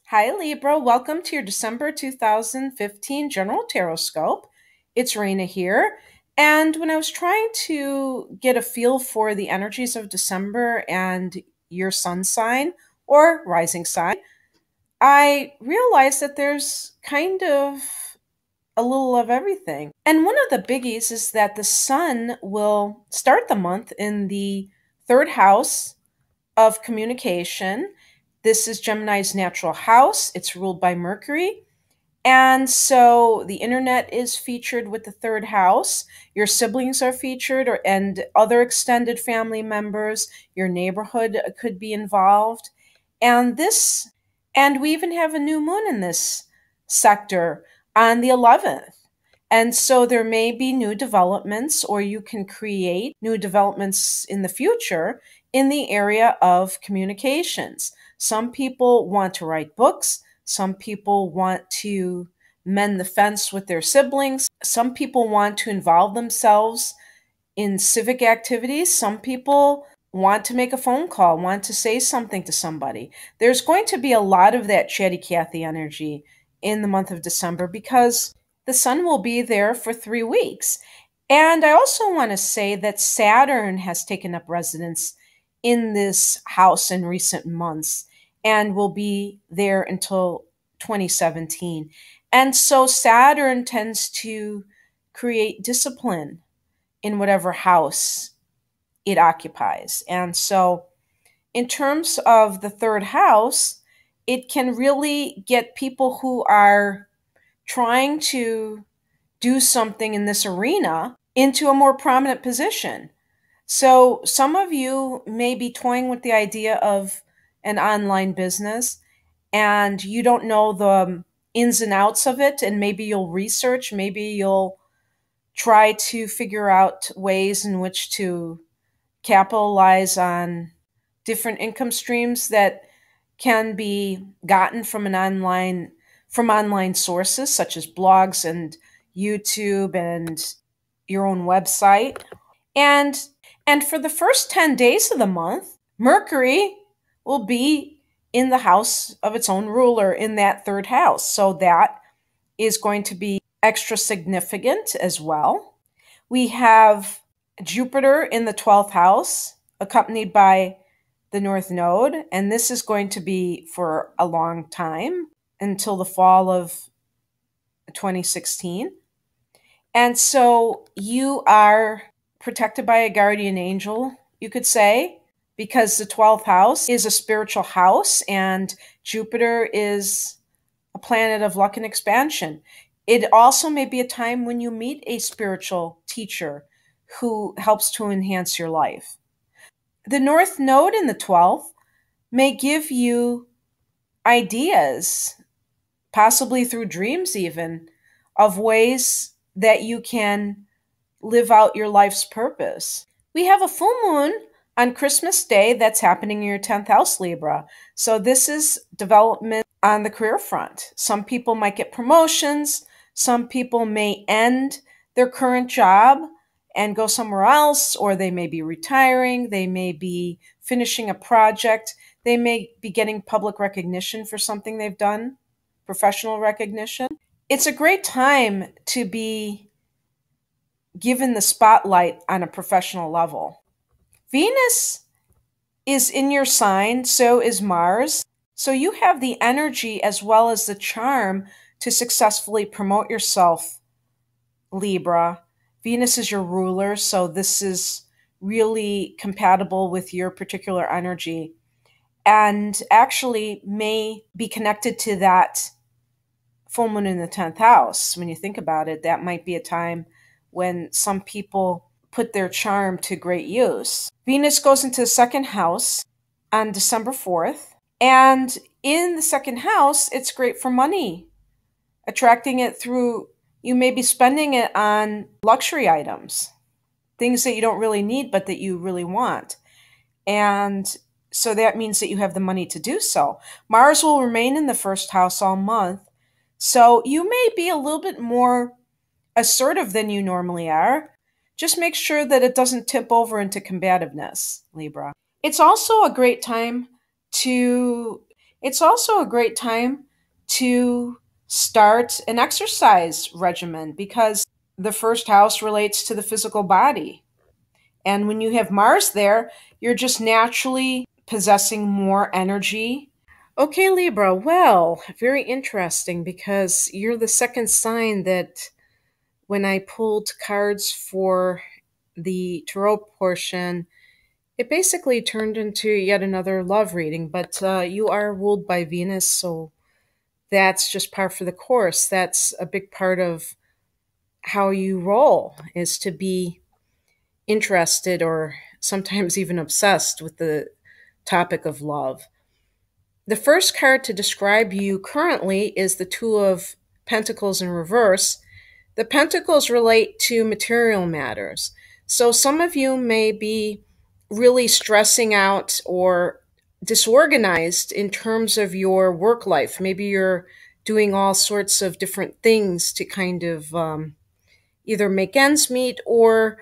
Hi, Libra. Welcome to your December 2015 General Tarotscope. It's Raina here. And when I was trying to get a feel for the energies of December and your sun sign or rising sign, I realized that there's kind of a little of everything. And one of the biggies is that the sun will start the month in the third house of communication. This is Gemini's natural house. It's ruled by Mercury. And so the internet is featured with the third house. Your siblings are featured, and other extended family members. Your neighborhood could be involved. And and we even have a new moon in this sector on the 11th. And so there may be new developments, or you can create new developments in the future in the area of communications. Some people want to write books. Some people want to mend the fence with their siblings. Some people want to involve themselves in civic activities. Some people want to make a phone call, want to say something to somebody. There's going to be a lot of that chatty Cathy energy in the month of December because the sun will be there for 3 weeks. And I also want to say that Saturn has taken up residence in this house in recent months and will be there until 2017. And so Saturn tends to create discipline in whatever house it occupies. And so, in terms of the third house, it can really get people who are trying to do something in this arena into a more prominent position. So, some of you may be toying with the idea of an online business and you don't know the ins and outs of it, and maybe you'll research, maybe you'll try to figure out ways in which to capitalize on different income streams that can be gotten from online sources such as blogs and YouTube and your own website. And and for the first 10 days of the month, Mercury will be in the house of its own ruler in that third house. So that is going to be extra significant as well. We have Jupiter in the 12th house, accompanied by the North Node, and this is going to be for a long time until the fall of 2016. And so you are protected by a guardian angel, you could say, because the 12th house is a spiritual house and Jupiter is a planet of luck and expansion. It also may be a time when you meet a spiritual teacher who helps to enhance your life. The North Node in the 12th may give you ideas, possibly through dreams even, of ways that you can live out your life's purpose. We have a full moon on Christmas Day that's happening in your 10th house, Libra. So this is development on the career front. Some people might get promotions. Some people may end their current job and go somewhere else, or they may be retiring. They may be finishing a project. They may be getting public recognition for something they've done, professional recognition. It's a great time to be given the spotlight on a professional level. Venus is in your sign, so is Mars. So you have the energy as well as the charm to successfully promote yourself, Libra. Venus is your ruler, so this is really compatible with your particular energy and actually may be connected to that full moon in the 10th house. When you think about it, that might be a time when some people put their charm to great use. Venus goes into the second house on December 4th. And in the second house, it's great for money, attracting it through, you may be spending it on luxury items, things that you don't really need, but that you really want. And so that means that you have the money to do so. Mars will remain in the first house all month. So you may be a little bit more assertive than you normally are. Just make sure that it doesn't tip over into combativeness, Libra. It's also a great time to It's also a great time to start an exercise regimen because the first house relates to the physical body. And when you have Mars there, you're just naturally possessing more energy. Okay, Libra. Well, very interesting because you're the second sign that when I pulled cards for the tarot portion, it basically turned into yet another love reading. But you are ruled by Venus, so that's just par for the course. That's a big part of how you roll, is to be interested or sometimes even obsessed with the topic of love. The first card to describe you currently is the Two of Pentacles in reverse. The pentacles relate to material matters. So some of you may be really stressing out or disorganized in terms of your work life. Maybe you're doing all sorts of different things to kind of either make ends meet, or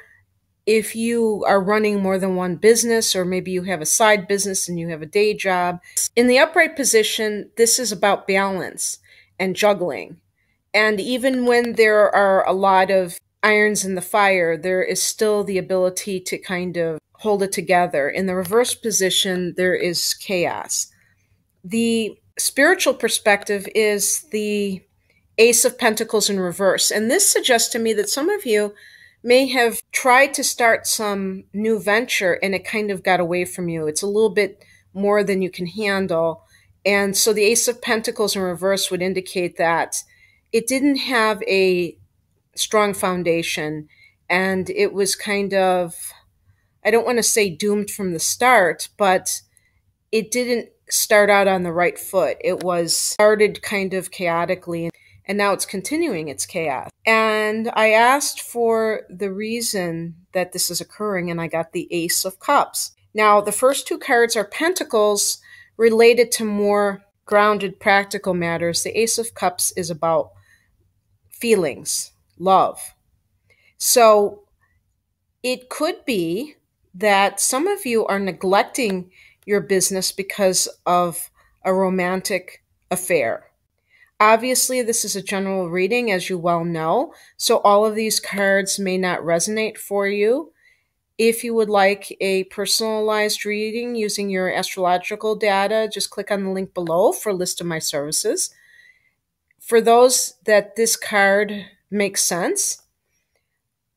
if you are running more than one business, or maybe you have a side business and you have a day job. In the upright position, this is about balance and juggling. And even when there are a lot of irons in the fire, there is still the ability to kind of hold it together. In the reverse position, there is chaos. The spiritual perspective is the Ace of Pentacles in reverse. And this suggests to me that some of you may have tried to start some new venture and it kind of got away from you. It's a little bit more than you can handle. And so the Ace of Pentacles in reverse would indicate that it didn't have a strong foundation and it was kind of, I don't want to say doomed from the start, but it didn't start out on the right foot. It was started kind of chaotically, and now it's continuing its chaos. And I asked for the reason that this is occurring, and I got the Ace of Cups. Now, the first two cards are pentacles related to more grounded practical matters. The Ace of Cups is about feelings, love. So it could be that some of you are neglecting your business because of a romantic affair. Obviously, this is a general reading, as you well know, so all of these cards may not resonate for you. If you would like a personalized reading using your astrological data, just click on the link below for a list of my services. For those that this card makes sense,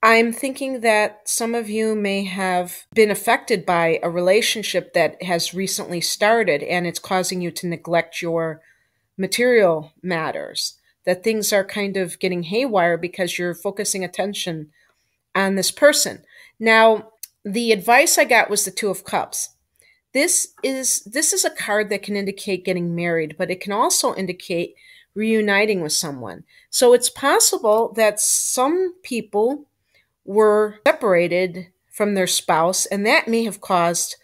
I'm thinking that some of you may have been affected by a relationship that has recently started and it's causing you to neglect your material matters, that things are kind of getting haywire because you're focusing attention on this person. Now, the advice I got was the Two of Cups. This is a card that can indicate getting married, but it can also indicate reuniting with someone. So it's possible that some people were separated from their spouse, and that may have caused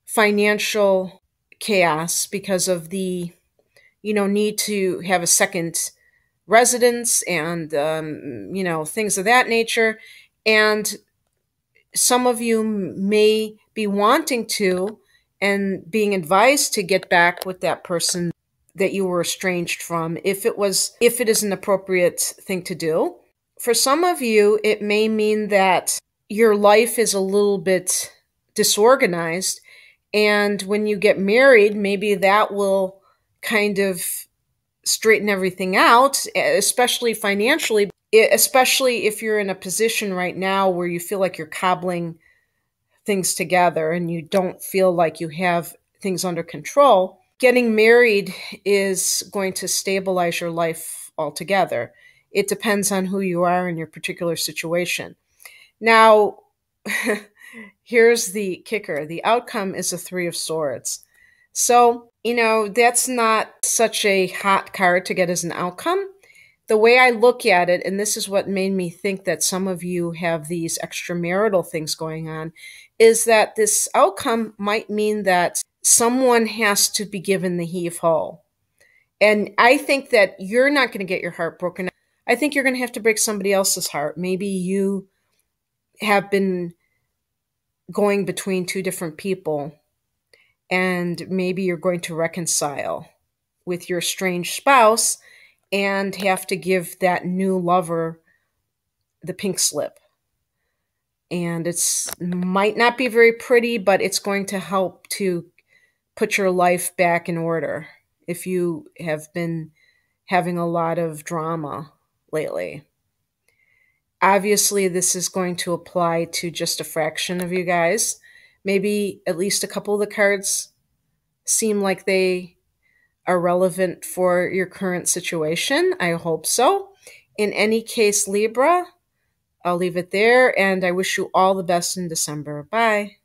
financial chaos because of the need to have a second residence and things of that nature. And some of you may be wanting to and being advised to get back with that person that you were estranged from, if it is an appropriate thing to do. For some of you, it may mean that your life is a little bit disorganized, and when you get married, maybe that will kind of straighten everything out, especially financially, especially if you're in a position right now where you feel like you're cobbling things together and you don't feel like you have things under control. Getting married is going to stabilize your life altogether. It depends on who you are in your particular situation. Now, here's the kicker. The outcome is a Three of Swords. So, that's not such a hot card to get as an outcome. The way I look at it, and this is what made me think that some of you have these extramarital things going on, is that this outcome might mean that someone has to be given the heave-ho. And I think that you're not going to get your heart broken. I think you're going to have to break somebody else's heart. Maybe you have been going between two different people, and maybe you're going to reconcile. with your estranged spouse and have to give that new lover the pink slip. And it's might not be very pretty, but it's going to help to put your life back in order if you have been having a lot of drama lately. Obviously, this is going to apply to just a fraction of you guys. Maybe at least a couple of the cards seem like they are relevant for your current situation. I hope so. In any case, Libra, I'll leave it there, and I wish you all the best in December. Bye.